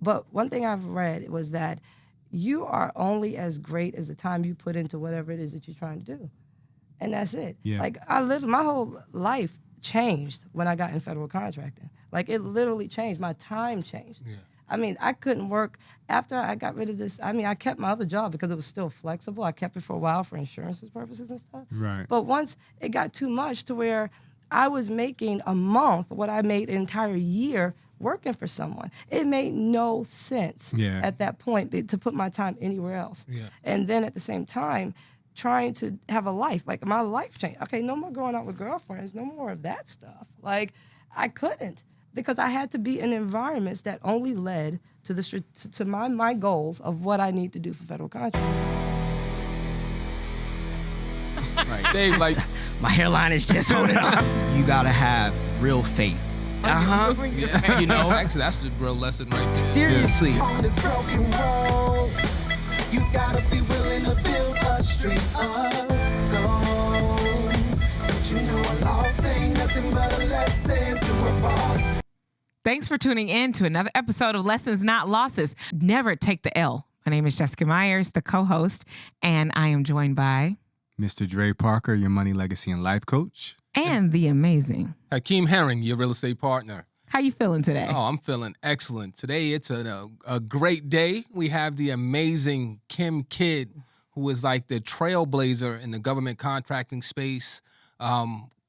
But one thing I've read was that you are only as great as the time you put into whatever it is that you're trying to do. And that's it. Yeah. Like, my whole life changed when I got in federal contracting. Like, it literally changed. My time changed. Yeah. I mean, I couldn't work after I got rid of this. I mean, I kept my other job because it was still flexible. I kept it for a while for insurance purposes and stuff. Right. But once it got too much to where I was making a month what I made an entire year working for someone, it made no sense at that point to put my time anywhere else. Yeah. And then at the same time, trying to have a life. Like, my life changed. Okay, no more going out with girlfriends, no more of that stuff. Like, I couldn't, because I had to be in environments that only led to to my goals of what I need to do for federal contracting. Right. Dave, like, My hairline is just holding on. You gotta have real faith. yeah, You know? actually, that's the real lesson right there. Seriously. On this broken road, you gotta be willing to build a street of gold. But you know a loss ain't nothing but a lesson to a boss. Thanks for tuning in to another episode of Lessons Not Losses. Never take the L. My name is Jessica Myers, the co-host, and I am joined by... Mr. Dre Parker, your money, legacy, and life coach. And the amazing... Hakeem Herring, your real estate partner. How you feeling today? Oh, I'm feeling excellent. Today, it's a great day. We have the amazing Kim Kidd, who is like the trailblazer in the government contracting space,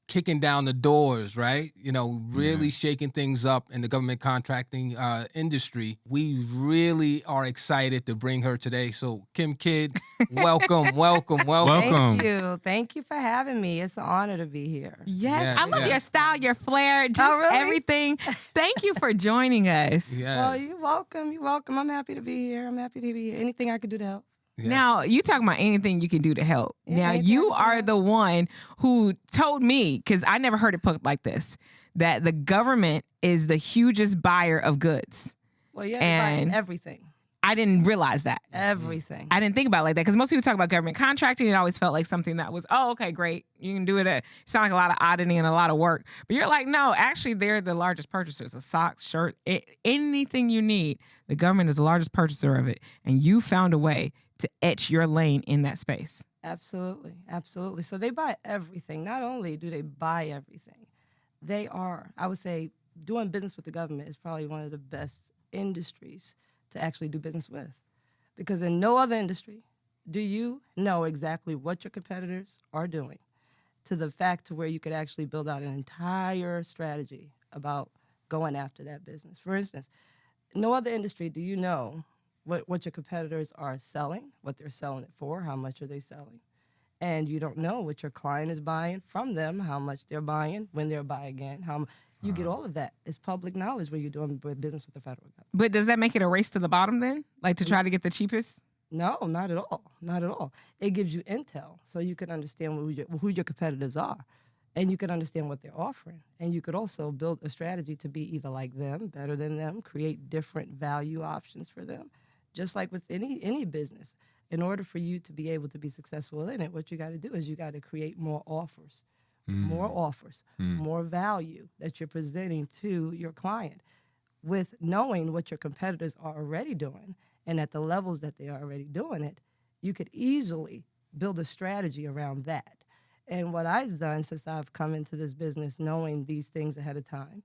kicking down the doors, right? You know, really shaking things up in the government contracting industry. We really are excited to bring her today. So, Kim Kidd, welcome, welcome. Thank you for having me. It's an honor to be here. Yes, I love yes. your style, your flair, just really? everything. Thank you for joining us. Yes. Well, you're welcome. You're welcome. I'm happy to be here. Anything I could do to help. Yes. Now, you talking about anything you can do to help. Yeah, Now, anything you I can are do. the one who told me, because I never heard it put like this, that the government is the hugest buyer of goods. Well, yeah, you're buying And- everything. I didn't realize that. Everything. I didn't think about it like that, because most people talk about government contracting. It always felt like something that was, oh, okay, great. You can do it. It sound like a lot of oddity and a lot of work. But you're like, no, actually, they're the largest purchasers of socks, shirts, anything you need. The government is the largest purchaser of it. And you found a way to etch your lane in that space. Absolutely. Absolutely. So they buy everything. Not only do they buy everything, they are, I would say, doing business with the government is probably one of the best industries to actually do business with. Because in no other industry do you know exactly what your competitors are doing, to the fact to where you could actually build out an entire strategy about going after that business. For instance, no other industry do you know what your competitors are selling, what they're selling it for, how much are they selling. And you don't know what your client is buying from them, how much they're buying, when they're buying again, you get all of that. It's public knowledge when you're doing business with the federal government. But does that make it a race to the bottom then? Like to try to get the cheapest? No, not at all. Not at all. It gives you intel so you can understand who your competitors are, and you can understand what they're offering. And you could also build a strategy to be either like them, better than them, create different value options for them. Just like with any business, in order for you to be able to be successful in it, what you got to do is you got to create more offers, more value that you're presenting to your client, with knowing what your competitors are already doing, and at the levels that they are already doing it, you could easily build a strategy around that. And what I've done since I've come into this business, knowing these things ahead of time,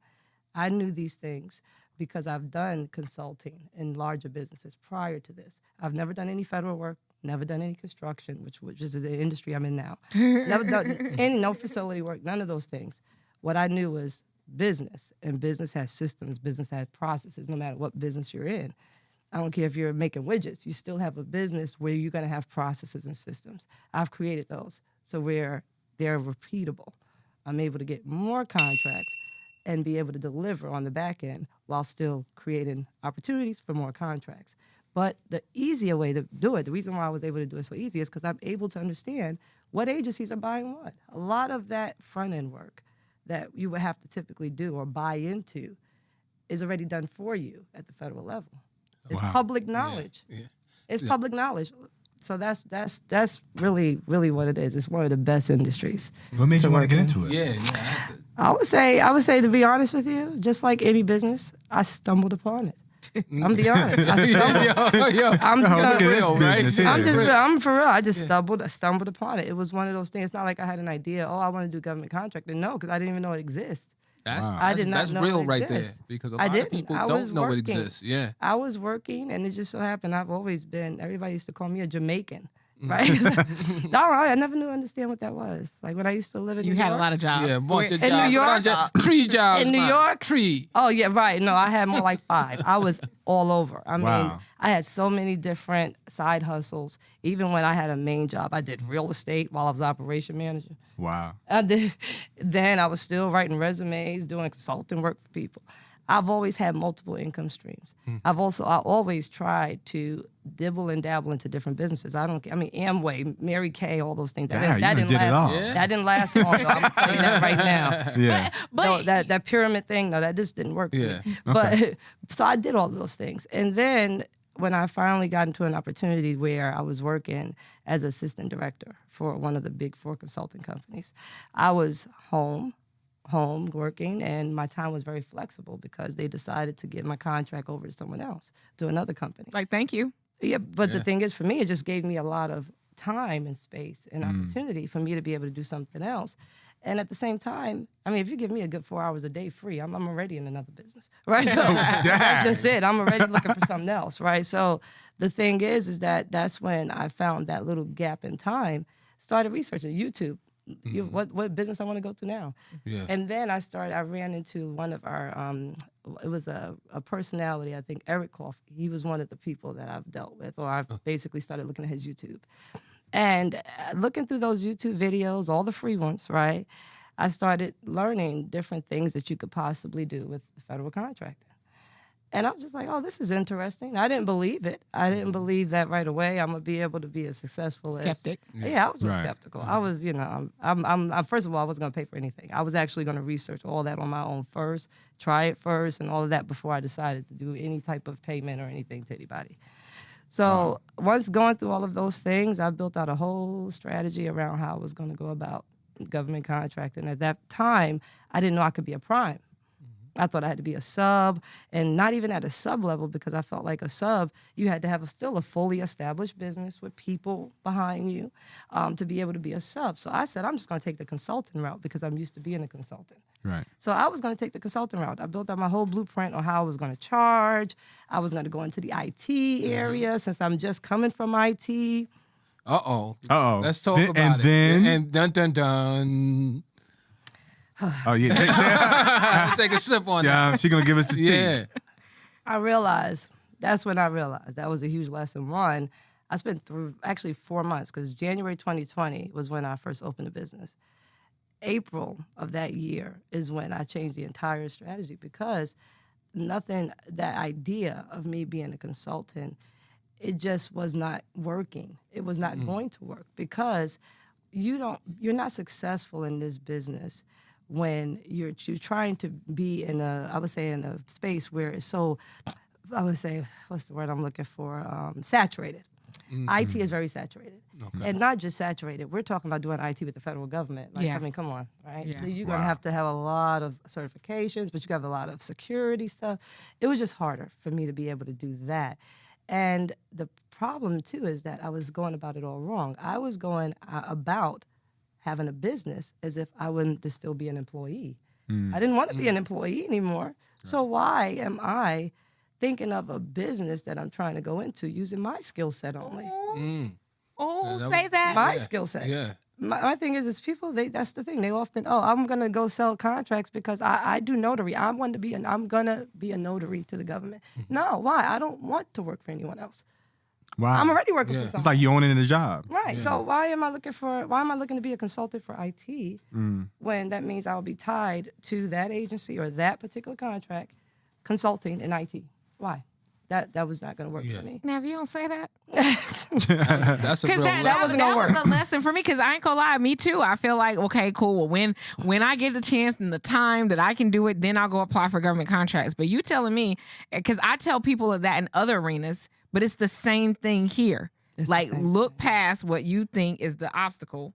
I knew these things because I've done consulting in larger businesses prior to this. I've never done any federal work, never done any construction, which is the industry I'm in now. Never done no facility work, none of those things. What I knew was business, and business has systems, business has processes, no matter what business you're in. I don't care if you're making widgets, you still have a business where you're gonna have processes and systems. I've created those, so where they're repeatable. I'm able to get more contracts and be able to deliver on the back end while still creating opportunities for more contracts. But the easier way to do it, the reason why I was able to do it so easy is because I'm able to understand what agencies are buying what. A lot of that front-end work that you would have to typically do or buy into is already done for you at the federal level. It's public knowledge. Yeah. It's public knowledge. So that's really, really what it is. It's one of the best industries. What made you want to get work in. into it? Yeah, that's it. I would say, to be honest with you, just like any business, I stumbled upon it. I'm be honest. I stumbled. I'm Oh, look at this real, right? business here. I'm for real. I just stumbled upon it. It was one of those things. It's not like I had an idea. Oh, I want to do government contracting. No, because I didn't even know it exists. I did not know real right there because a lot of people don't know it exists. Yeah. I was working, and it just so happened I've always been. Everybody used to call me a Jamaican. Right? No, I never knew understand what that was. Like when I used to live in New York. You had a lot of jobs. Yeah, a bunch of In jobs. New York? 3 jobs. In New man. York? 3. Oh yeah, right. No, I had more like 5. I was all over. I mean, Wow. I had so many different side hustles. Even when I had a main job, I did real estate while I was operation manager. Wow. I did. Then I was still writing resumes, doing consulting work for people. I've always had multiple income streams. I always tried to dibble and dabble into different businesses. I mean, Amway, Mary Kay, all those things. Yeah, that you didn't did it last. all. Yeah. That didn't last long. Though. I'm telling you that right now. Yeah. No, that pyramid thing, no, that just didn't work for Yeah. me. But so I did all those things. And then when I finally got into an opportunity where I was working as assistant director for one of the big 4 consulting companies, I was home working, and my time was very flexible because they decided to give my contract over to someone else, to another company. Like, thank you. Yeah, but the thing is, for me, it just gave me a lot of time and space and opportunity for me to be able to do something else. And at the same time, I mean, if you give me a good 4 hours a day free, I'm already in another business, right? So that's just it. I'm already looking for something else, right? So the thing is that that's when I found that little gap in time, started researching YouTube. What business I want to go to now. Yeah. And then I ran into one of our, it was a personality, I think, Eric Koff. He was one of the people that I've dealt with, or I've basically started looking at his YouTube. And looking through those YouTube videos, all the free ones, right, I started learning different things that you could possibly do with federal contracting. And I was just like, oh, this is interesting. I didn't believe it. I didn't believe that right away I'm going to be able to be as successful Skeptic. Yeah, I was Right. skeptical. I was, I'm first of all, I wasn't going to pay for anything. I was actually going to research all that on my own first, try it first, and all of that before I decided to do any type of payment or anything to anybody. So once going through all of those things, I built out a whole strategy around how I was going to go about government contracting. At that time, I didn't know I could be a prime. I thought I had to be a sub, and not even at a sub level, because I felt like a sub, you had to have still a fully established business with people behind you to be able to be a sub. So I said, I'm just going to take the consulting route because I'm used to being a consultant. Right. So I was going to take the consulting route. I built out my whole blueprint on how I was going to charge. I was going to go into the IT area since I'm just coming from IT. Uh-oh. Let's talk about and it. Then, and dun, dun, dun. oh, yeah. Let's take a sip on that. Yeah, she's going to give us the tea. Yeah. That's when I realized that was a huge lesson. One, I spent through actually 4 months, because January 2020 was when I first opened a business. April of that year is when I changed the entire strategy, because that idea of me being a consultant, it just was not working. It was not going to work, because you're not successful in this business when you're trying to be in a space where it's so, I would say, what's the word I'm looking for? Saturated. IT is very saturated. Okay. And not just saturated. We're talking about doing IT with the federal government. Like, Yeah. I mean, come on, right? Yeah. You're going to have to have a lot of certifications, but you have a lot of security stuff. It was just harder for me to be able to do that. And the problem, too, is that I was going about it all wrong. I was going about having a business as if I wanted to still be an employee. I didn't want to be an employee anymore. So why am I thinking of a business that I'm trying to go into using my skill set only? Oh, Yeah, say that. My skill set. Yeah. My thing is people, that's the thing. They often, I'm going to go sell contracts because I do notary. I'm going to be a notary to the government. No, why? I don't want to work for anyone else. Wow. I'm already working for It's someone. like you owning a job. Right. So why am I looking to be a consultant for IT when that means I'll be tied to that agency or that particular contract consulting in IT? Why? That was not going to work for me. Now, if you don't say that. That's a real Because lesson. that was a lesson for me, because I ain't gonna lie, me too. I feel like, okay, cool. Well, when I get the chance and the time that I can do it, then I'll go apply for government contracts. But you telling me, because I tell people that in other arenas, but it's the same thing here. It's the like, same look past what you think is the obstacle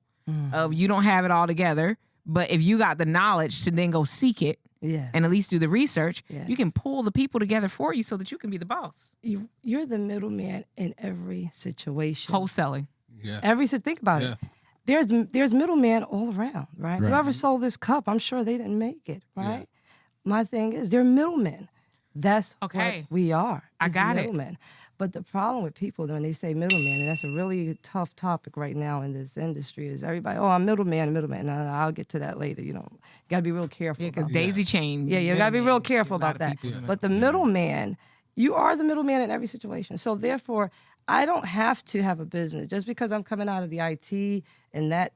of you don't have it all together. But if you got the knowledge to then go seek it, Yeah. and at least do the research, Yes. you can pull the people together for you so that you can be the boss. You're the middleman in every situation. Wholesaling. Yeah. Think about Yeah. it. There's middlemen all around, right? Right. Whoever sold this cup, I'm sure they didn't make it, right? My thing is, they're middlemen. That's Okay. what we are. I is got it. middlemen. But the problem with people when they say middleman, and that's a really tough topic right now in this industry, is everybody, oh, I'm middleman. No, I'll get to that later. You got to be real careful. Yeah, because about daisy chain. Yeah, you got to be real careful A lot about of that. people- But the middleman, you are the middleman in every situation. So therefore, I don't have to have a business just because I'm coming out of the IT, and that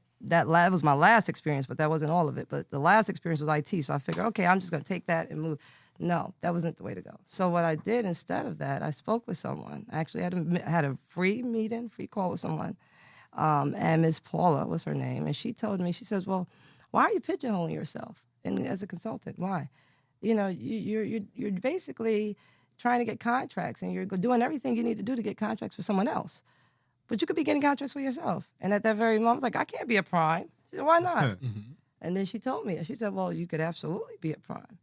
was my last experience, but that wasn't all of it. But the last experience was IT, so I figured, okay, I'm just going to take that and move. No, that wasn't the way to go. So what I did instead of that, I spoke with someone. I actually had a free call with someone, and Miss Paula was her name, and she told me, she says, well, why are you pigeonholing yourself as a consultant? Why? You're basically trying to get contracts, and you're doing everything you need to do to get contracts for someone else. But you could be getting contracts for yourself. And at that very moment, I was like, I can't be a prime. She said, why not? And then she told me, she said, well, you could absolutely be a prime.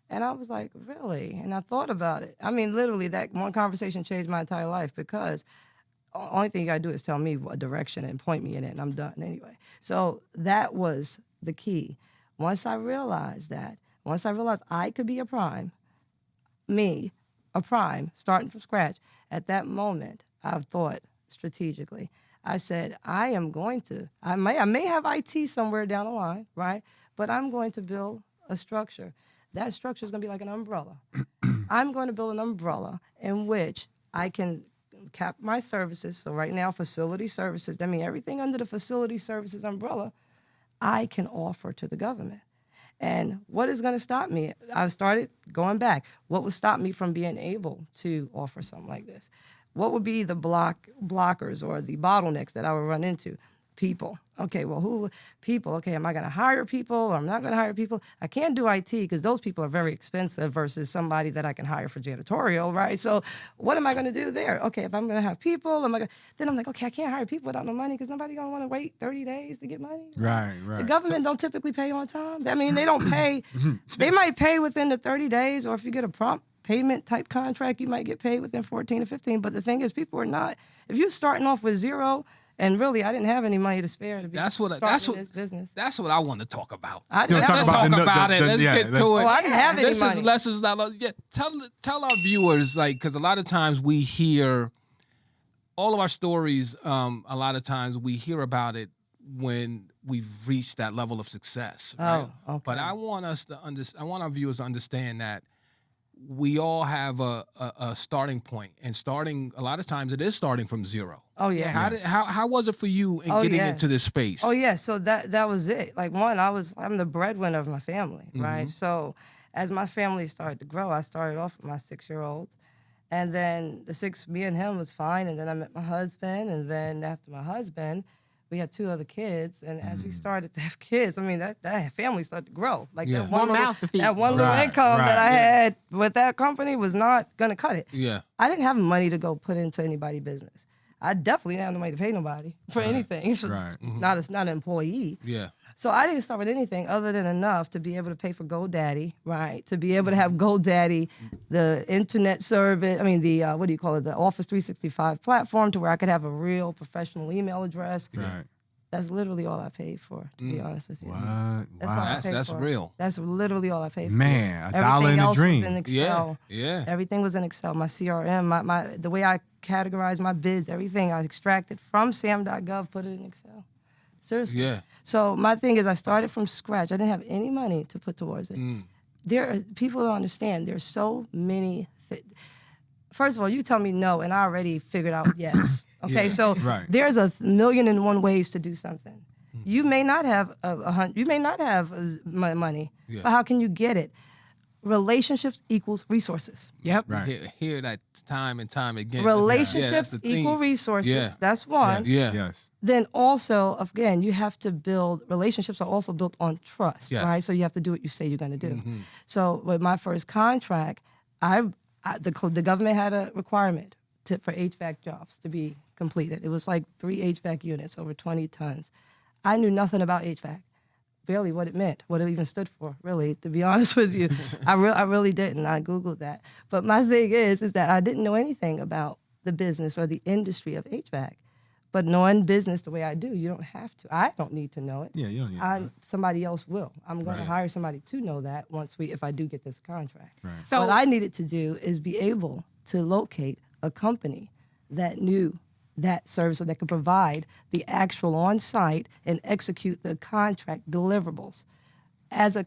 And I was like, really? And I thought about it. I mean, literally, that one conversation changed my entire life, because the only thing you got to do is tell me what direction and point me in it, and I'm done anyway. So that was the key. Once I realized I could be a prime, a prime, starting from scratch, at that moment, I've thought strategically. I said, I may have IT somewhere down the line, right? But I'm going to build a structure. That structure is going to be like an umbrella. I'm going to build an umbrella in which I can cap my services. So right now, facility services, that means everything under the facility services umbrella, I can offer to the government. And what is going to stop me? I started going back. What would stop me from being able to offer something like this? What would be the blockers or the bottlenecks that I would run into? People. Okay, well, people? Okay, am I going to hire people or I'm not going to hire people? I can't do IT because those people are very expensive versus somebody that I can hire for janitorial, right? So what am I going to do there? Okay, if I'm going to have people, then I'm like, okay, I can't hire people without no money because nobody going to want to wait 30 days to get money. Right. The government don't typically pay on time. I mean, they don't pay. They might pay within the 30 days, or if you get a prompt payment type contract, you might get paid within 14 to 15. But the thing is, people are not. If you're starting off with zero, and really, I didn't have any money to spare to be starting this business. That's what I want to talk about. I didn't Let's have talk any- about it. Let's get to it. Oh, I didn't have any This money. is lessons not. Yeah, tell our viewers, like, because a lot of times we hear all of our stories. A lot of times we hear about it when we've reached that level of success. Right? Oh, okay. But I want us to understand. I want our viewers to understand that we all have a starting point, and a lot of times it is starting from zero. Oh yeah. How was it for you in getting into this space? Oh yeah. So that was it. Like I'm the breadwinner of my family, right? So as my family started to grow, I started off with my 6-year-old, and then me and him was fine, and then I met my husband, and then after my husband, we had 2 other kids, and as we started to have kids, I mean that family started to grow. Like Yeah. that one More little, mouths to feed. that one little Right, income that I right, had with that company was not gonna cut it. Yeah. I didn't have money to go put into anybody's business. I definitely didn't have no money to pay nobody for anything. Right. Not an employee. Yeah. So I didn't start with anything other than enough to be able to pay for GoDaddy, right? To be able to have GoDaddy, the internet service, the the Office 365 platform, to where I could have a real professional email address. Right. That's literally all I paid for, to be honest with you. What? That's all Wow. I paid That's for. real. That's literally all I paid for. Man, $1 Everything in a else dream. was in Excel. Yeah. Everything was in Excel. My CRM, the way I categorized my bids, everything I extracted from sam.gov, put it in Excel. Seriously. Yeah. So my thing is, I started from scratch. I didn't have any money to put towards it. There are people don't understand. There's so many. First of all, you tell me no, and I already figured out yes. Okay, Yeah. so Right. there's 1,000,001 ways to do something. You may not have you may not have money, Yeah. but how can you get it? Relationships equals resources. Yep. Right. Hear that time and time again. Relationships that's the thing. equal resources. Yeah. That's one. Yeah. Yes. Then also, again, you have to build, relationships are also built on trust, Yes. right? So you have to do what you say you're going to do. So with my first contract, the government had a requirement for HVAC jobs to be completed. It was like 3 HVAC units over 20 tons. I knew nothing about HVAC. barely what it meant, what it even stood for, really, to be honest with you. I really didn't. I Googled that. But my thing is that I didn't know anything about the business or the industry of HVAC. But knowing business the way I do, you don't have to. I don't need to know it. Yeah, you don't need to know it. Somebody else will. I'm going to hire somebody to know that if I do get this contract. Right. So What I needed to do is be able to locate a company that knew that service or that could provide the actual on-site and execute the contract deliverables. As a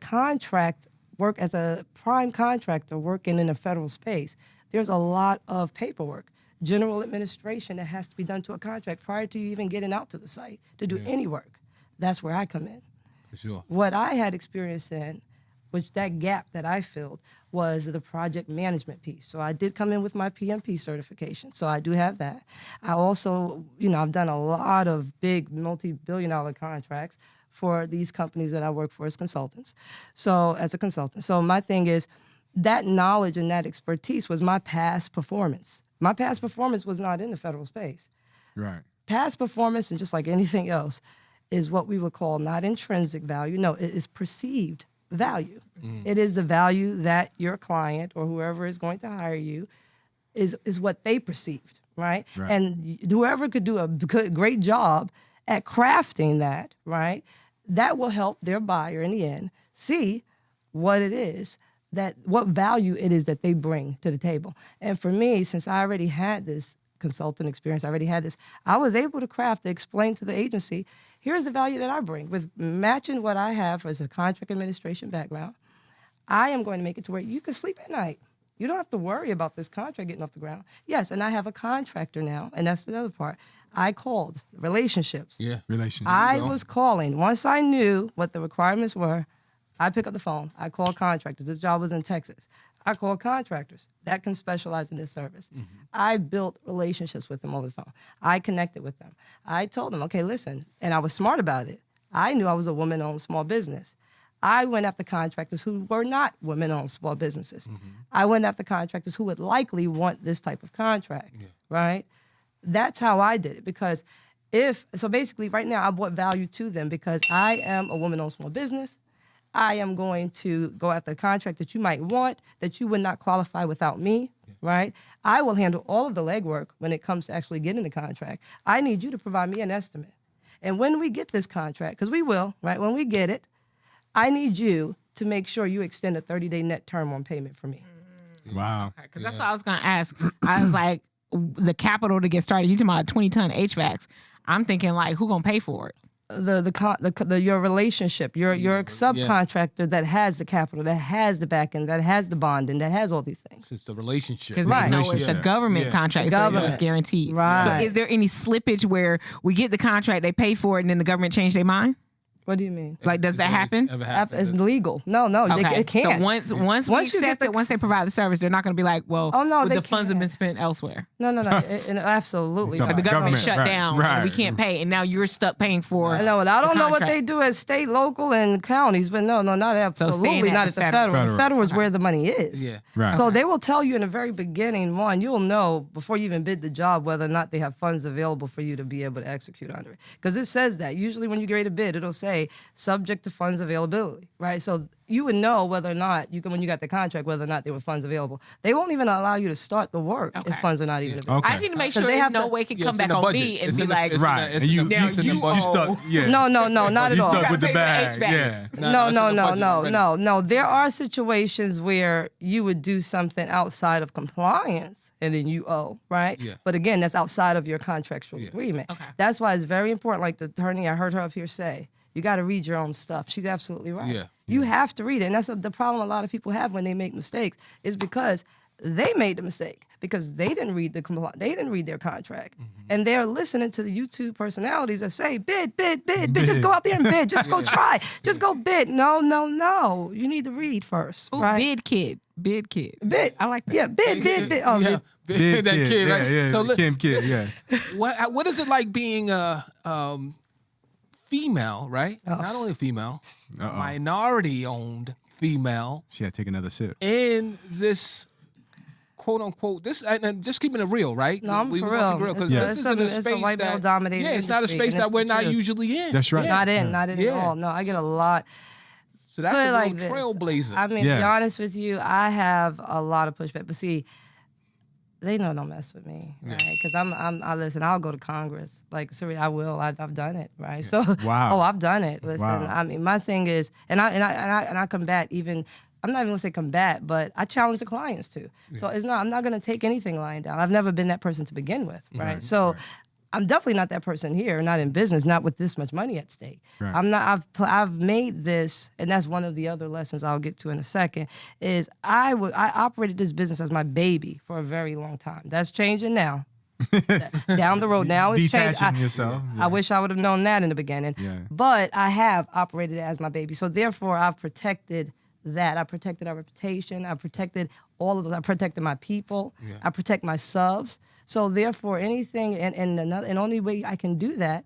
as a prime contractor working in a federal space, there's a lot of paperwork, general administration that has to be done to a contract prior to you even getting out to the site to do any work. That's where I come in. For sure. What I had experience in, which that gap that I filled, was the project management piece. So I did come in with my PMP certification. So I do have that. I also, I've done a lot of big multi-billion-dollar contracts for these companies that I work for as consultants. So as a consultant. So my thing is that knowledge and that expertise was my past performance. My past performance was not in the federal space. Right. Past performance, and just like anything else, is what we would call not intrinsic value. No, it is perceived value. It is the value that your client or whoever is going to hire you is what they perceived, right? And whoever could do a great job at crafting that, right, that will help their buyer in the end see what it is, what value it is that they bring to the table. And for me, since I already had this consultant experience, I was able to craft to explain to the agency, here's the value that I bring. With matching what I have as a contract administration background, I am going to make it to where you can sleep at night. You don't have to worry about this contract getting off the ground. Yes, and I have a contractor now, and that's the other part. I called relationships. Yeah. Relationship. I was calling. Once I knew what the requirements were, I pick up the phone. I call contractors. This job was in Texas. I call contractors that can specialize in this service. I built relationships with them over the phone. I connected with them. I told them, okay, listen, and I was smart about it. I knew I was a woman-owned small business. I went after contractors who were not women-owned small businesses. I went after contractors who would likely want this type of contract, right? That's how I did it because so basically right now I brought value to them because I am a woman-owned small business. I am going to go after a contract that you might want, that you would not qualify without me, right? I will handle all of the legwork when it comes to actually getting the contract. I need you to provide me an estimate. And when we get this contract, because we will, right? When we get it, I need you to make sure you extend a 30-day net term on payment for me. Wow. Because that's what I was going to ask. I was like, the capital to get started, you talking about 20-ton HVACs. I'm thinking like, who going to pay for it? Your relationship, your subcontractor that has the capital, that has the backend, that has the bonding, that has all these things. It's the relationship. Because Right. no, it's a government contract, so it's guaranteed. Right. So is there any slippage where we get the contract, they pay for it, and then the government change their mind? What do you mean? Like, does that happen? Ever happened? It's legal. No, Okay. it can't. So once we Once you get accept it, once they provide the service, they're not going to be like, well, Oh, no, they the funds have can't. been spent elsewhere. No, absolutely. You're Like talking the not. government Government, shut right, down, and right. we can't pay, and now you're stuck paying for. I know, and I the don't know what contract. they do at state, local, and counties, but no, not absolutely staying at not the at the federal. federal. The federal is where the money is. Yeah. Right. So they will tell you in the very beginning, you'll know before you even bid the job whether or not they have funds available for you to be able to execute under it. Because it says that. Usually when you get ready to bid, it'll say subject to funds availability, right? So you would know whether or not, when you got the contract, whether or not there were funds available. They won't even allow you to start the work Okay. if funds are not even available. Okay. I just need to make So sure they there's have no to- way it can Yeah, come it's in back the on budget. me and It's be in the- like, it's in Right. the- it's And in you the- Now it's in the you budget. stuck. Yeah. No, not at You all. stuck with the Gotta pay for the bag. HVACs. Yeah. it's in No. the budget already. No. There are situations where you would do something outside of compliance and then you owe, right? Yeah. But again, that's outside of your contractual agreement. Okay. That's why it's very important, like the attorney I heard her up here say, you got to read your own stuff. She's absolutely right. Yeah. You have to read it. And that's the problem a lot of people have when they make mistakes is because they made the mistake because they didn't read they didn't read their contract. And they're listening to the YouTube personalities that say, bid. Just go out there and bid. Just go try. Just go bid. No. You need to read first, Ooh, right? bid kid. Bid. Bid. I like that. Yeah, bid. Oh, Yeah. Big that kid, right? Yeah. So Kim kid. Yeah. what is it like being a female, right? Not only a female, minority-owned female She had to take another sip. in this quote unquote this, and just keeping it real, right? No, I'm for gonna keep real. because It's- this it's isn't a it's a space white that male-dominated yeah, it's not a industry, space and that it's we're the not truth. usually in. That's right. Yeah. Not in Yeah. at all. No, I get a lot. So that's Put it a like real this. trailblazer. I mean, Yeah. to be honest with you, I have a lot of pushback. But see, they know don't mess with me, right? Because I listen. I'll go to Congress. Like, sorry, I will. I've done it, right? So, Wow. I've done it. Listen, Wow. I mean, my thing is, and I combat even. I'm not even gonna say combat, but I challenge the clients too. So it's not. I'm not gonna take anything lying down. I've never been that person to begin with, right? So. I'm definitely not that person here, not in business, not with this much money at stake. Right. I'm not. I've made this, and that's one of the other lessons I'll get to in a second. Is I operated this business as my baby for a very long time. That's changing now. Down the road, now it's changed. Detaching yourself. I wish I would have known that in the beginning. Yeah. But I have operated it as my baby, so therefore I've protected that. I protected our reputation. I protected all of those. I protected my people. I protect my subs. So therefore, anything and only way I can do that,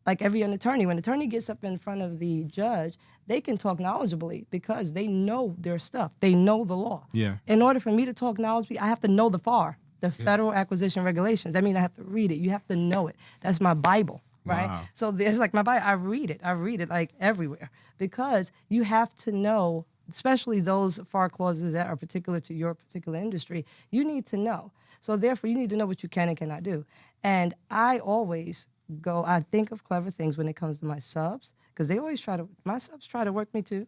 like every attorney, when an attorney gets up in front of the judge, they can talk knowledgeably because they know their stuff. They know the law. Yeah. In order for me to talk knowledgeably, I have to know the FAR, the Federal Acquisition Regulations. That means I have to read it. You have to know it. That's my Bible, right? Wow. So there's like my Bible. I read it like everywhere because you have to know, especially those FAR clauses that are particular to your particular industry. You need to know. So therefore, you need to know what you can and cannot do. And I always I think of clever things when it comes to my subs, because my subs try to work me too,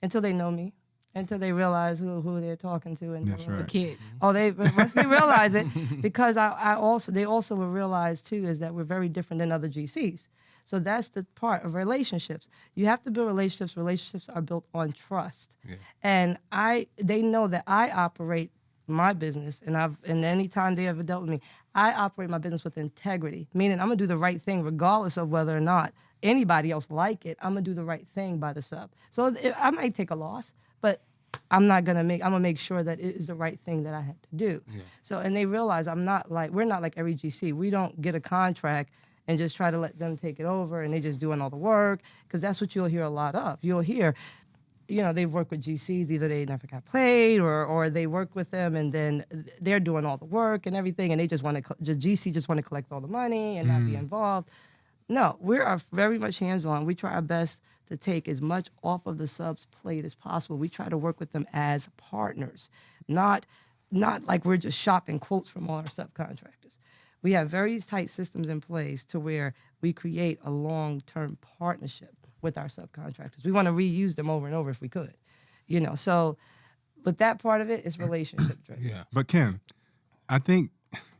until they know me, until they realize who they're talking to. And That's right. Kid. once they realize it, because they also will realize too is that we're very different than other GCs. So that's the part of relationships. You have to build relationships. Relationships are built on trust. Yeah. And they know that I operate my business, and any time they ever dealt with me, I operate my business with integrity, meaning I'm gonna do the right thing regardless of whether or not anybody else like it. I'm gonna do the right thing by the sub. So I might take a loss, but I'm gonna make sure that it is the right thing that I had to do. Yeah. So, and they realize we're not like every GC. We don't get a contract and just try to let them take it over and they just doing all the work, because that's what you'll hear a lot of. You'll hear, they work with GCs, either they never got paid or they work with them and then they're doing all the work and everything, and they just want to, GC just want to collect all the money and not be involved. No, we are very much hands-on. We try our best to take as much off of the sub's plate as possible. We try to work with them as partners, not like we're just shopping quotes from all our subcontractors. We have very tight systems in place to where we create a long-term partnership with our subcontractors. We want to reuse them over and over if we could, So, but that part of it is relationship driven. Yeah. But Kim, I think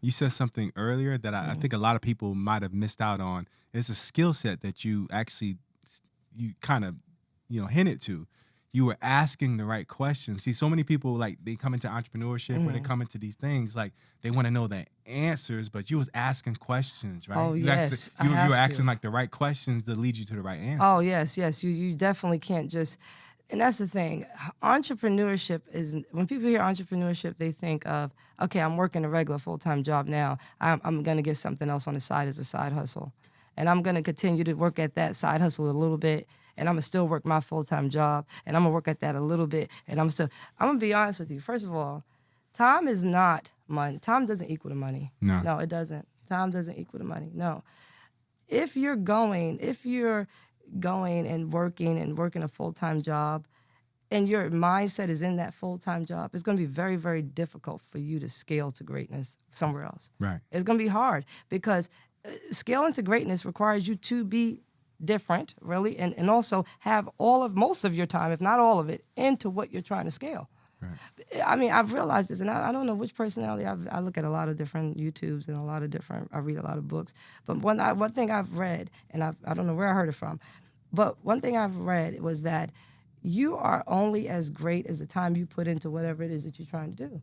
you said something earlier that I think a lot of people might have missed out on. It's a skill set that you kind of, hinted to. You were asking the right questions. See, so many people, like, they come into entrepreneurship or they come into these things, like, they want to know the answers, but you was asking questions, right? Oh, yes. You were to. asking, like, the right questions that lead you to the right answer. Oh, yes. You definitely can't just, and that's the thing. Entrepreneurship is, when people hear entrepreneurship, they think of, okay, I'm working a regular full-time job now. I'm going to get something else on the side as a side hustle. And I'm going to continue to work at that side hustle a little bit. And I'm going to still work my full-time job. And I'm going to work at that a little bit. And I'm going to be honest with you. First of all, time is not money. Time doesn't equal to money. No, it doesn't. Time doesn't equal to money. No. If you're going and working a full-time job, and your mindset is in that full-time job, it's going to be very, very difficult for you to scale to greatness somewhere else. Right. It's going to be hard because scaling to greatness requires you to be different, really, and also have most of your time, if not all of it, into what you're trying to scale. Right. I mean, I've realized this, and I don't know which personality. I look at a lot of different YouTubes and I read a lot of books. But one thing I've read, and I don't know where I heard it from, but one thing I've read was that you are only as great as the time you put into whatever it is that you're trying to do.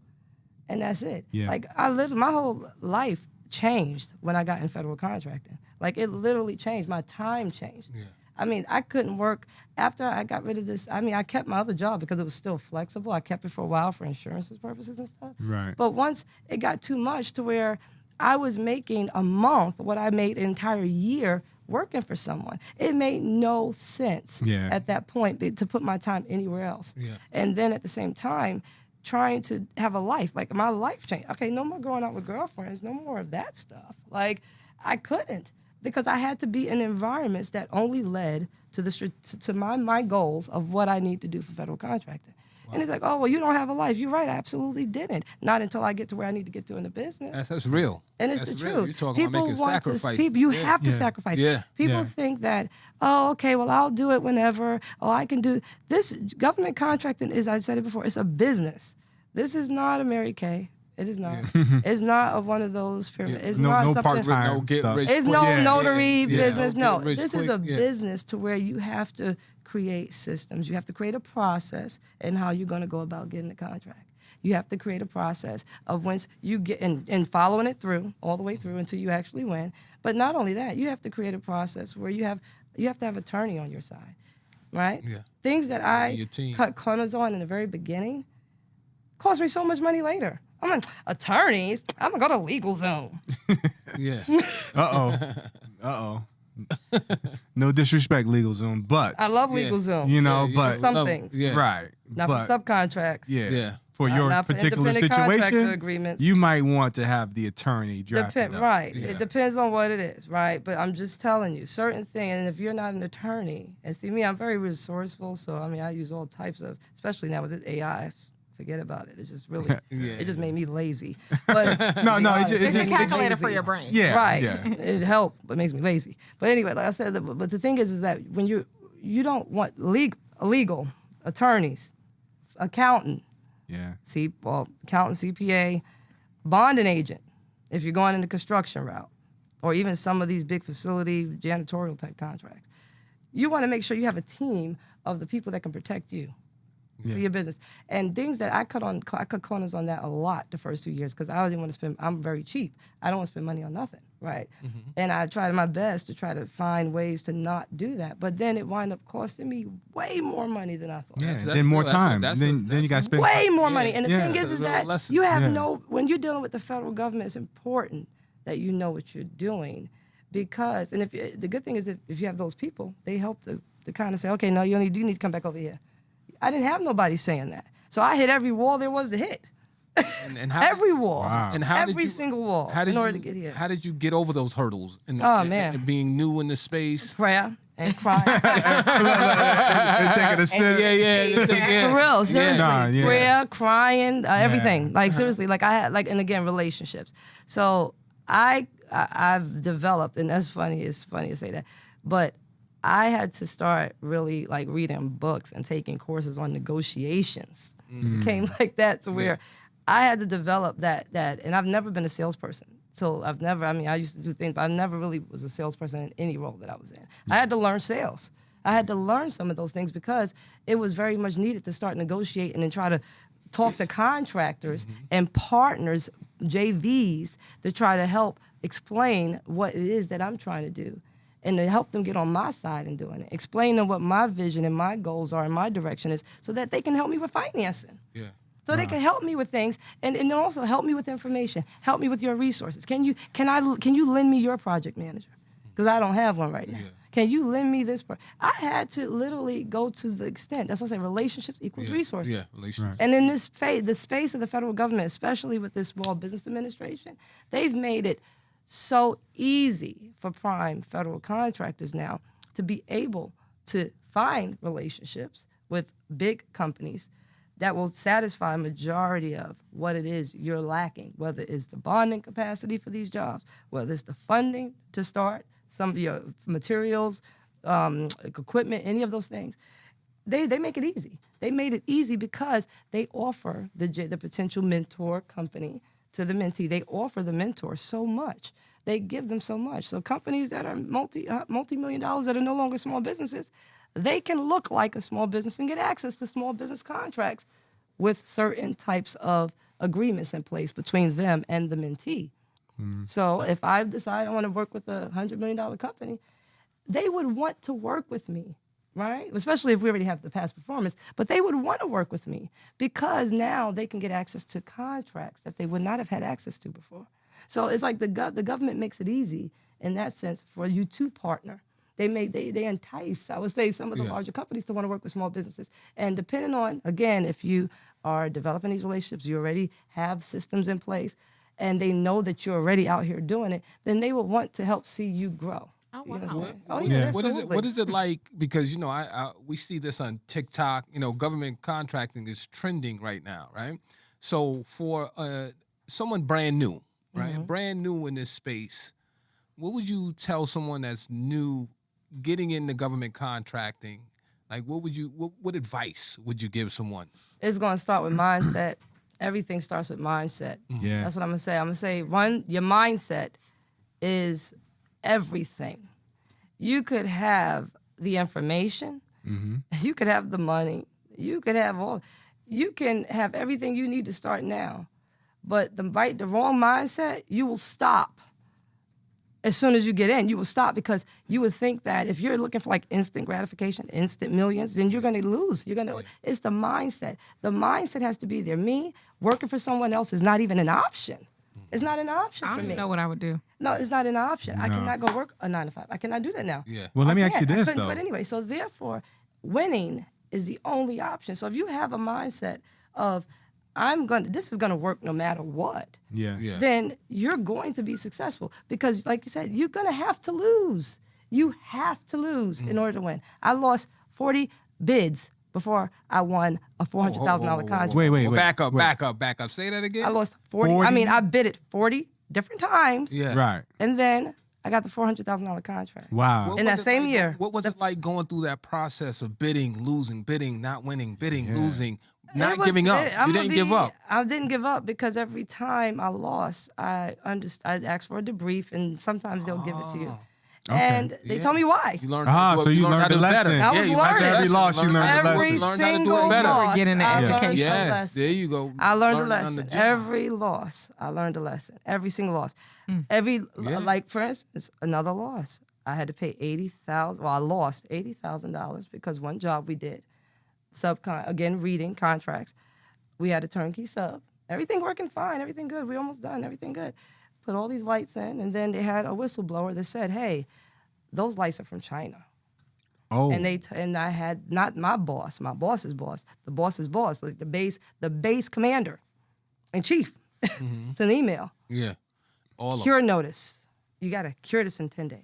And that's it. Yeah. Like, my whole life changed when I got in federal contracting. Like, it literally changed. My time changed. Yeah. I mean, I couldn't work after I got rid of this. I mean, I kept my other job because it was still flexible. I kept it for a while for insurance purposes and stuff. Right. But once it got too much to where I was making a month what I made an entire year working for someone, it made no sense at that point to put my time anywhere else. Yeah. And then at the same time, trying to have a life. Like my life changed. Okay, no more going out with girlfriends, no more of that stuff. Like I couldn't because I had to be in environments that only led to to my goals of what I need to do for federal contracting. And it's like, oh, well, you don't have a life. You're right. I absolutely didn't. Not until I get to where I need to get to in the business. That's real. And it's That's the real. truth. You're talking about making sacrifices. You have to sacrifice. Yeah. People think that, oh, okay, well, I'll do it whenever. Oh, I can do this. Government contracting is, I said it before, it's a business. This is not a Mary Kay. It is not. It's not one of those pyramids. It's not no something. part-time No get stuff. rich It's quick. no notary business. No No, get rich this quick. is a Yeah. business to where you have to create systems. You have to create a process in how you're going to go about getting the contract. You have to create a process of once you get and following it through all the way through until you actually win. But not only that, you have to create a process where you have to have attorney on your side, right? Yeah. Things that Your I team. cut corners on in the very beginning cost me so much money later. I'm like, attorneys, I'm gonna go to legal zone. Yeah. No disrespect, Legal Zoom, but I love legal zone. you know, Yeah, but some love- things. Yeah. right, Not but for subcontracts. yeah, for Not- your not for particular independent contractor situation, agreements. you might want to have the attorney draft it up. Right. Yeah. It depends on what it is, right? But I'm just telling you, certain things, and if you're not an attorney, and see me, I'm very resourceful, so I mean, I use all types of, especially now with this AI, forget about it. It's just really, Yeah. it just made me lazy. But No, to be no, honest, It's a just- calculator for lazy. your brain. Yeah, Right. yeah. It helped, but it makes me lazy. But anyway, like I said, but the thing is that when you don't want legal attorneys, accountant, Yeah. accountant, CPA, bonding agent, if you're going in the construction route, or even some of these big facility janitorial type contracts, you want to make sure you have a team of the people that can protect you for your business. And things that I cut corners on that a lot the first 2 years because I didn't want to spend. I'm very cheap. I don't want to spend money on nothing, right? And I tried my best to try to find ways to not do that, but then it wound up costing me way more money than I thought. Yeah, That's- then more that's a- time. that's a- Then you got to spend Way more Yeah. money. And the Yeah. thing That's is a real that lesson. you have Yeah. when you're dealing with the federal government, it's important that you know what you're doing because, and the good thing is if you have those people, they help to kind of say, okay, no, you need to come back over here. I didn't have nobody saying that. So I hit every wall there was to hit. And how Every wall. Wow. and how did every you- single wall how did in order you- to get here. How did you get over those hurdles? And, Oh, man. and being new in the space. Prayer and crying. and taking a sip. Yeah. For real, seriously. Nah, yeah. Prayer, crying, everything. Uh-huh. Like seriously, like I had and again relationships. So I've developed, and that's funny. It's funny to say that, but I had to start really like reading books and taking courses on negotiations. It became like that to where I had to develop that, and I've never been a salesperson. So I used to do things, but I never really was a salesperson in any role that I was in. I had to learn sales. I had to learn some of those things because it was very much needed to start negotiating and try to talk to contractors and partners, JVs, to try to help explain what it is that I'm trying to do and to help them get on my side in doing it. Explain them what my vision and my goals are and my direction is so that they can help me with financing. Yeah. So they can help me with things and then also help me with information. Help me with your resources. Can you lend me your project manager? Because I don't have one right now. Yeah. Can you lend me this? I had to literally go to the extent. That's what I say. Relationships equals resources. Yeah, relationships. And in this the space of the federal government, especially with this Small Business Administration, they've made it so easy for prime federal contractors now to be able to find relationships with big companies that will satisfy a majority of what it is you're lacking, whether it's the bonding capacity for these jobs, whether it's the funding to start, some of your materials, equipment, any of those things. They make it easy. They made it easy because they offer the potential mentor company to the mentee. They offer the mentor so much. They give them so much. So companies that are multi-million dollars that are no longer small businesses, they can look like a small business and get access to small business contracts with certain types of agreements in place between them and the mentee. So if I decide I want to work with a $100 million company, they would want to work with me, right? Especially if we already have the past performance, but they would want to work with me because now they can get access to contracts that they would not have had access to before. So it's like the government makes it easy in that sense for you to partner They entice, I would say, some of the larger companies to want to work with small businesses. And depending on, again, if you are developing these relationships, you already have systems in place, and they know that you're already out here doing it, then they will want to help see you grow. Oh, You know wow. what I'm saying? Oh, Yeah. What is it? absolutely. What is it like? Because we see this on TikTok. Government contracting is trending right now, right? So for someone brand new, right, brand new in this space, what would you tell someone that's new, getting into government contracting? Like, what advice would you give someone? It's going to start with mindset. Everything starts with mindset. Yeah. That's what I'm going to say. I'm going to say, your mindset is everything. You could have the information, you could have the money, you can have everything you need to start now. But the wrong mindset, you will stop. As soon as you get in, you will stop, because you would think that if you're looking for like instant gratification, instant millions, then you're going to lose. It's the mindset. The mindset has to be there. Me working for someone else is not even an option. It's not an option I for don't me. even know what I would do. No, it's not an option. I No. cannot go work a 9 to 5. I cannot do that now. Yeah. Well, let me I ask you can't. I this couldn't. though. But anyway, so therefore, winning is the only option. So if you have a mindset of this is gonna work no matter what, Yeah. Yeah. then you're going to be successful, because, like you said, you're gonna have to lose. You have to lose in order to win. I lost 40 bids before I won a $400,000 contract. Wait. Back up. Say that again. I lost 40. 40? I mean, I bid it 40 different times, Yeah. Right. and then I got the $400,000 contract. Wow. What in was that it same like- year. What was it like going through that process of bidding, losing, bidding, not winning, bidding, losing, not It was- giving up? I'm You gonna didn't give up. I didn't give up, because every time I lost, I asked for a debrief, and sometimes they'll give it to you. And they told me why. You learned. So you learned how to the do better. lesson. I was you learning. learned Every the loss, you lesson. learned the Every lesson. You learned how to do single it better. loss, Getting the I learned education. a Yes, lesson. there you go. I learned a Learning on the lesson. job. Every loss, I learned a lesson. Every single loss. Like, for instance, another loss. I had to pay $80,000. Well, I lost $80,000 because one job we did, reading contracts. We had a turnkey sub. Everything working fine. Everything good. We almost done. Everything good. Put all these lights in, and then they had a whistleblower that said, "Hey, those lights are from China." Oh. And I had not my boss, my boss's boss, the boss's boss, like the base commander in chief. It's an email. Yeah. All of Cure notice. You got to cure this in 10 days.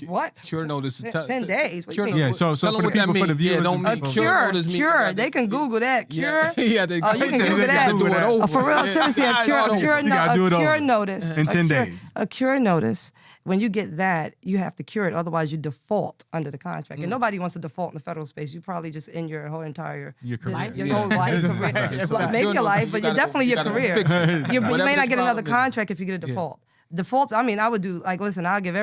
What? Cure notice. 10 days? What Cure you mean? Yeah. So Tell 'em for the what that people, for the mean. Yeah, viewers, don't and mean people- cure. Cure, notice mean- cure. you got They to- can Google that. Cure. Yeah, they Oh, you can Google they that. gotta do it Oh, over. For real, seriously, a cure You gotta do it over. notice. In 10 a cure- days. A cure notice. When you get that, you have to cure it. Otherwise, you default under the contract. And nobody wants to default in the federal space. You probably just end your whole entire Your career. your Yeah. whole life, Business career. life. It's Right. like, maybe You your know, life, you but gotta- definitely you your gotta career. fix it. You Whatever may not this get another problem is. contract if you get a default. Defaults, I mean, I would do like, listen, I'll give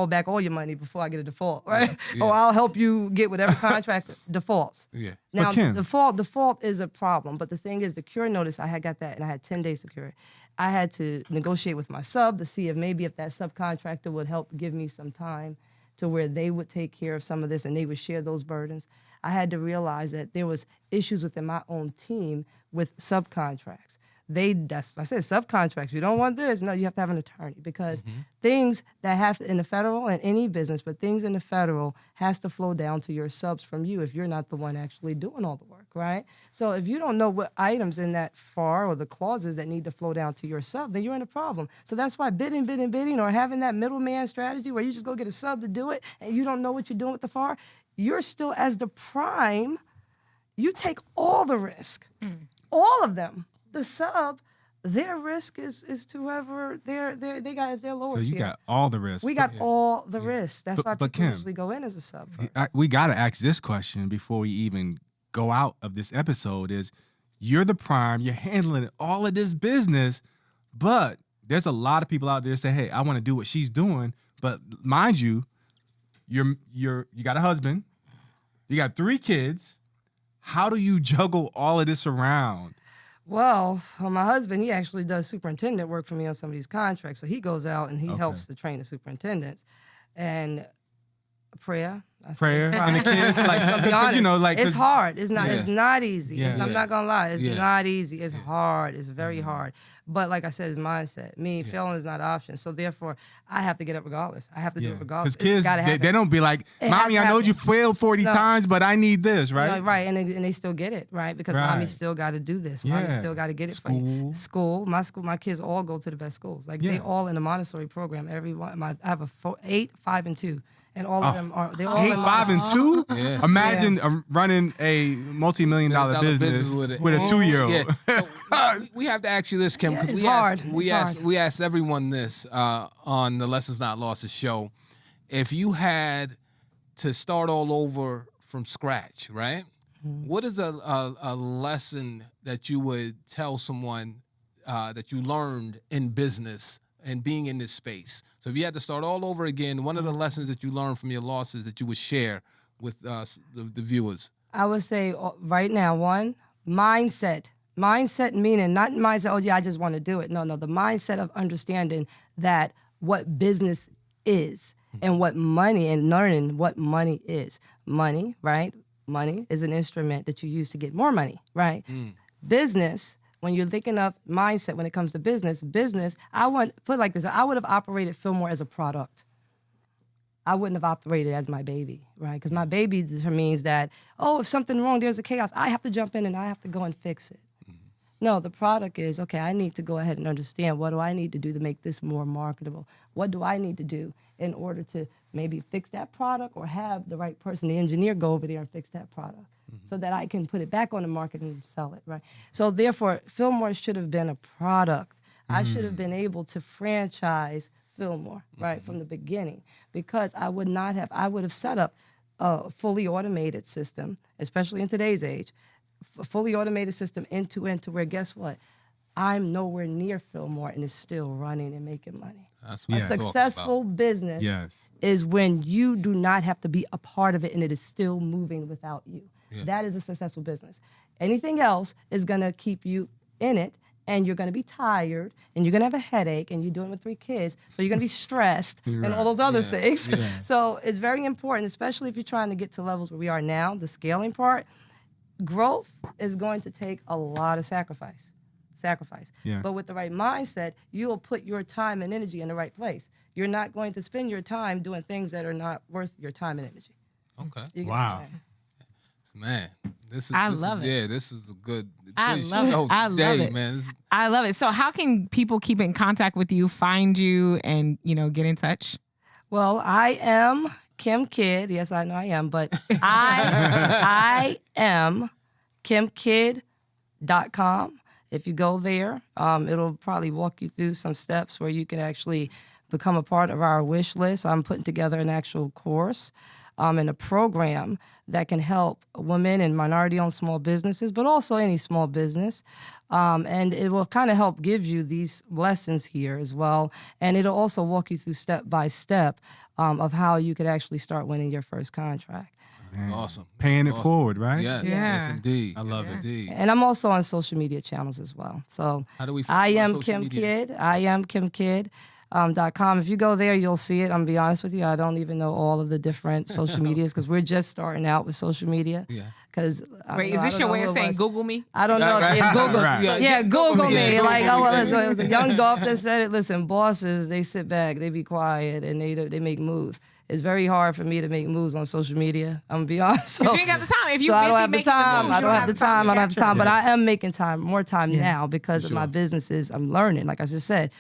back all your money before I get a default, right? Yeah. Or I'll help you get whatever contract defaults. Yeah. Now, Kim- default is a problem, but the thing is, the cure notice, I had got that, and I had 10 days to cure it. I had to negotiate with my sub to see if that subcontractor would help give me some time to where they would take care of some of this and they would share those burdens. I had to realize that there was issues within my own team with subcontracts. I said subcontracts. You don't want this. No, you have to have an attorney, because things that have in the federal and any business, but things in the federal has to flow down to your subs from you if you're not the one actually doing all the work, right? So if you don't know what items in that FAR or the clauses that need to flow down to your sub, then you're in a problem. So that's why bidding, or having that middleman strategy where you just go get a sub to do it and you don't know what you're doing with the FAR, you're still as the prime, you take all the risk, all of them. The sub, their risk is to whoever they got as their lower So you tier. got all the risk. We got all the risks. That's why But people Kim, usually go in as a sub first. We got to ask this question before we even go out of this episode is, you're the prime, you're handling all of this business, but there's a lot of people out there say, hey, I want to do what she's doing. But mind you, you got a husband, you got 3 kids. How do you juggle all of this around? Well, my husband, he actually does superintendent work for me on some of these contracts. So he goes out and he helps to train the superintendents. And prayer That's prayer it. and the kids? Like, I'm gonna be 'cause, honest, you know, like it's 'cause- hard. It's not. Yeah. It's not easy. Yeah. I'm not gonna lie. It's Yeah. not easy. It's hard. It's very hard. But like I said, it's mindset. Failing is not an option. So therefore, I have to get up regardless. I have to do it regardless. Because kids, It's gotta they happen. don't be like, It has "Mommy, to I know happen. you failed 40 No. times, but I need this," right? No, right, and they still get it, right? Because mommy Right. still got to do this. Mommy Yeah. still got to get it for you. School, my kids all go to the best schools. Like they Yeah. all in the Montessori program. Everyone, I have 8, 5, and 2, and all of them are. They all 8, in 5, and 2. Yeah. Imagine running a multi-million-dollar business with a 2-year-old. Yeah. So, we have to ask you this, Kim, Yeah, because it's hard. we asked everyone this on the Lessons Not Losses show. If you had to start all over from scratch, right? What is a lesson that you would tell someone that you learned in business and being in this space? So if you had to start all over again, one of the lessons that you learned from your losses that you would share with the viewers? I would say right now, one, mindset. Mindset meaning not mindset, oh yeah, I just want to do it. No, the mindset of understanding that what business is and what money and learning what money is. Money, right? Money is an instrument that you use to get more money, right? Business, when you're thinking of mindset when it comes to business, I would put it like this, I would have operated Fillmore as a product. I wouldn't have operated as my baby, right? Because my baby means that, if something wrong, there's a chaos, I have to jump in and I have to go and fix it. No, the product is, okay, I need to go ahead and understand what do I need to do to make this more marketable? What do I need to do in order to maybe fix that product or have the right person, the engineer, go over there and fix that product so that I can put it back on the market and sell it, right? So therefore, Fillmore should have been a product. I should have been able to franchise Fillmore, right, from the beginning, because I would have set up a fully automated system, especially in today's age, a fully automated system end to end to where, guess what? I'm nowhere near Fillmore and it's still running and making money. That's what A I'm talking successful about. business Yes. is when you do not have to be a part of it and it is still moving without you. Yeah. That is a successful business. Anything else is going to keep you in it, and you're going to be tired, and you're going to have a headache, and you're doing it with 3 kids, so you're going to be stressed and all those other things. Yeah. So it's very important, especially if you're trying to get to levels where we are now, the scaling part. Growth is going to take a lot of sacrifice. Yeah. But with the right mindset, you'll put your time and energy in the right place. You're not going to spend your time doing things that are not worth your time and energy. Okay. You get Wow. what I'm saying? Man, this is I this love is, it. Yeah, this is a good I good love it. show I love today, it. man. I love it. So how can people keep in contact with you, find you, and get in touch? Well, I am Kim Kidd. Yes, I know I am, but I am KimKidd.com. If you go there, it'll probably walk you through some steps where you can actually become a part of our wish list. I'm putting together an actual course and a program that can help women and minority-owned small businesses, but also any small business. And it will kind of help give you these lessons here as well. And it'll also walk you through step by step of how you could actually start winning your first contract. Man. Awesome. Paying it Awesome. forward, right? Yes, Yeah. yes, indeed. I love Yes, it. Indeed. And I'm also on social media channels as well. So How do we? I find am social Kim media? Kidd. I am Kim Kidd. .com. If you go there, you'll see it. I'm gonna be honest with you. I don't even know all of the different social medias because we're just starting out with social media. Yeah. Because Wait, is this your way of saying Google me? I don't know. Right, Yeah, Google. right. Yeah, just Google me. me. Yeah, Like, Google oh, me, well, it was a young Dolph that said it. Listen, bosses, they sit back, they be quiet, and they make moves. It's very hard for me to make moves on social media. I'm gonna be honest. So, You ain't got the time. If you so I don't busy have the making time. moves, I you don't have the time. I don't have the time. But Yeah. I am making time, more time now because of my sure. businesses. I'm learning. Like I just said,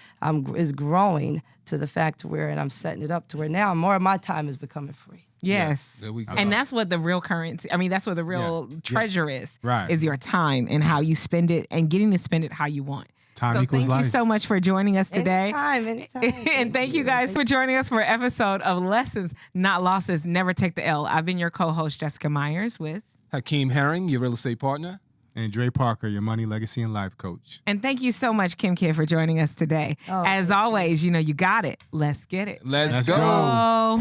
is growing to the fact to where, and I'm setting it up to where now more of my time is becoming free. Yes. There we go. And that's what the real currency, that's what the real treasure is. Right. Is your time and how you spend it and getting to spend it how you want. Time So equals thank life. you so much for joining us today. Anytime. And thank you guys for joining us for an episode of Lessons Not Losses, Never Take the L. I've been your co-host, Jessica Myers, with. Hakeem Herring, your real estate partner. And Dre Parker, your money, legacy, and life coach. And thank you so much, Kim Kidd, for joining us today. Oh, As always, you got it. Let's get it. Let's go. Oh.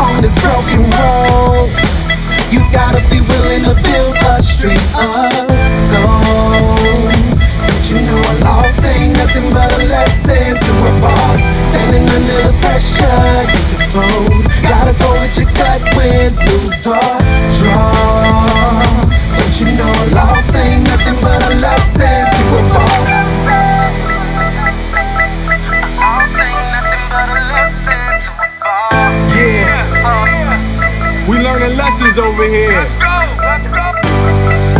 On this broken road, you gotta be willing to build a street. win, lose or draw. But you know a loss ain't nothing but a lesson to a boss. A loss ain't nothing but a lesson to a boss. Yeah, we learning lessons over here. Let's go.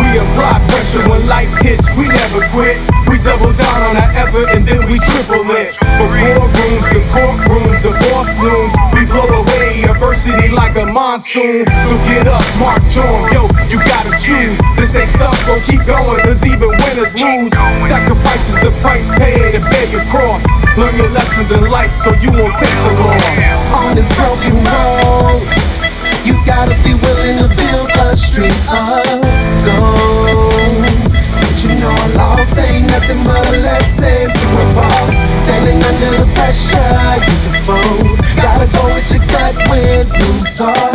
We apply pressure when life hits, we never quit. We double down on our effort and then we triple it. From boardrooms to courtrooms to boss blooms, we blow away adversity like a monsoon. So get up, march on, yo, you gotta choose. To stay stuck or keep going, cause even winners lose. Sacrifice is the price paid to bear your cross. Learn your lessons in life so you won't take the loss. On this broken road, you gotta be willing to build a street of gold. But you know a loss ain't nothing but a lesson to a boss. Standing under the pressure, you can fold. Gotta go with your gut, win, lose or